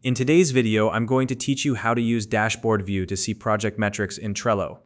In today's video, I'm going to teach you how to use Dashboard View to see project metrics in Trello.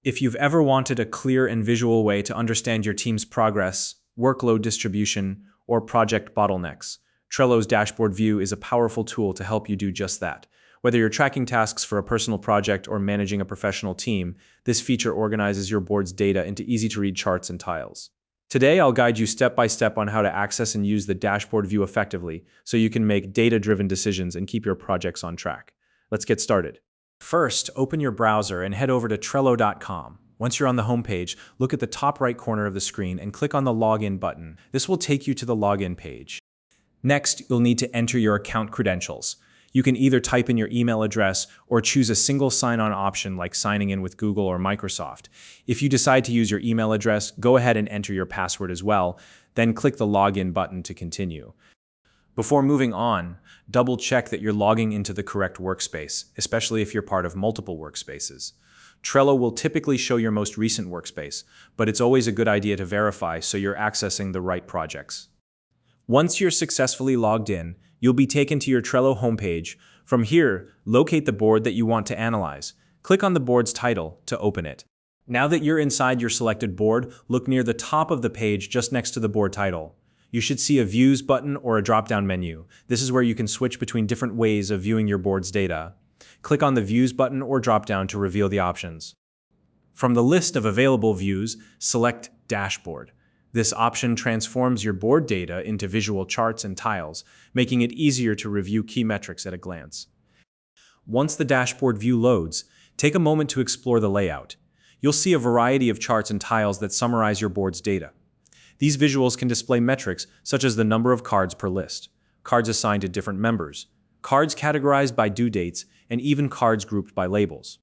If you've ever wanted a clear and visual way to understand your team's progress, workload distribution, or project bottlenecks, Trello's Dashboard View is a powerful tool to help you do just that. Whether you're tracking tasks for a personal project or managing a professional team, this feature organizes your board's data into easy-to-read charts and tiles. Today, I'll guide you step by step on how to access and use the dashboard view effectively so you can make data-driven decisions and keep your projects on track. Let's get started. First, open your browser and head over to Trello.com. Once you're on the homepage, look at the top right corner of the screen and click on the Login button. This will take you to the login page. Next, you'll need to enter your account credentials. You can either type in your email address or choose a single sign-on option like signing in with Google or Microsoft. If you decide to use your email address, go ahead and enter your password as well, then click the Login button to continue. Before moving on, double-check that you're logging into the correct workspace, especially if you're part of multiple workspaces. Trello will typically show your most recent workspace, but it's always a good idea to verify so you're accessing the right projects. Once you're successfully logged in, you'll be taken to your Trello homepage. From here, locate the board that you want to analyze. Click on the board's title to open it. Now that you're inside your selected board, look near the top of the page just next to the board title. You should see a Views button or a drop-down menu. This is where you can switch between different ways of viewing your board's data. Click on the Views button or drop-down to reveal the options. From the list of available views, select Dashboard. This option transforms your board data into visual charts and tiles, making it easier to review key metrics at a glance. Once the dashboard view loads, take a moment to explore the layout. You'll see a variety of charts and tiles that summarize your board's data. These visuals can display metrics such as the number of cards per list, cards assigned to different members, cards categorized by due dates, and even cards grouped by labels.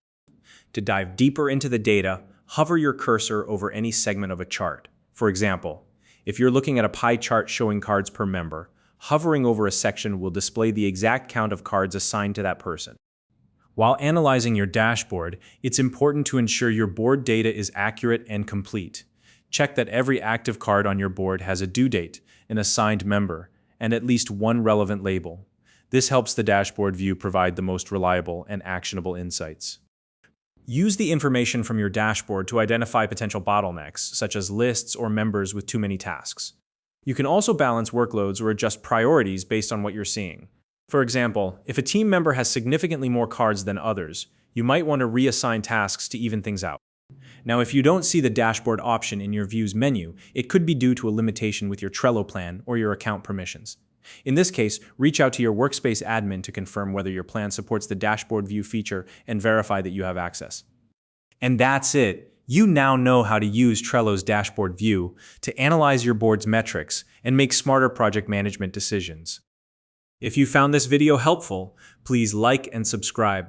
To dive deeper into the data, hover your cursor over any segment of a chart. For example, if you're looking at a pie chart showing cards per member, hovering over a section will display the exact count of cards assigned to that person. While analyzing your dashboard, it's important to ensure your board data is accurate and complete. Check that every active card on your board has a due date, an assigned member, and at least one relevant label. This helps the dashboard view provide the most reliable and actionable insights. Use the information from your dashboard to identify potential bottlenecks, such as lists or members with too many tasks. You can also balance workloads or adjust priorities based on what you're seeing. For example, if a team member has significantly more cards than others, you might want to reassign tasks to even things out. Now, if you don't see the dashboard option in your Views menu, it could be due to a limitation with your Trello plan or your account permissions. In this case, reach out to your workspace admin to confirm whether your plan supports the dashboard view feature and verify that you have access. And that's it. You now know how to use Trello's dashboard view to analyze your board's metrics and make smarter project management decisions. If you found this video helpful, please like and subscribe.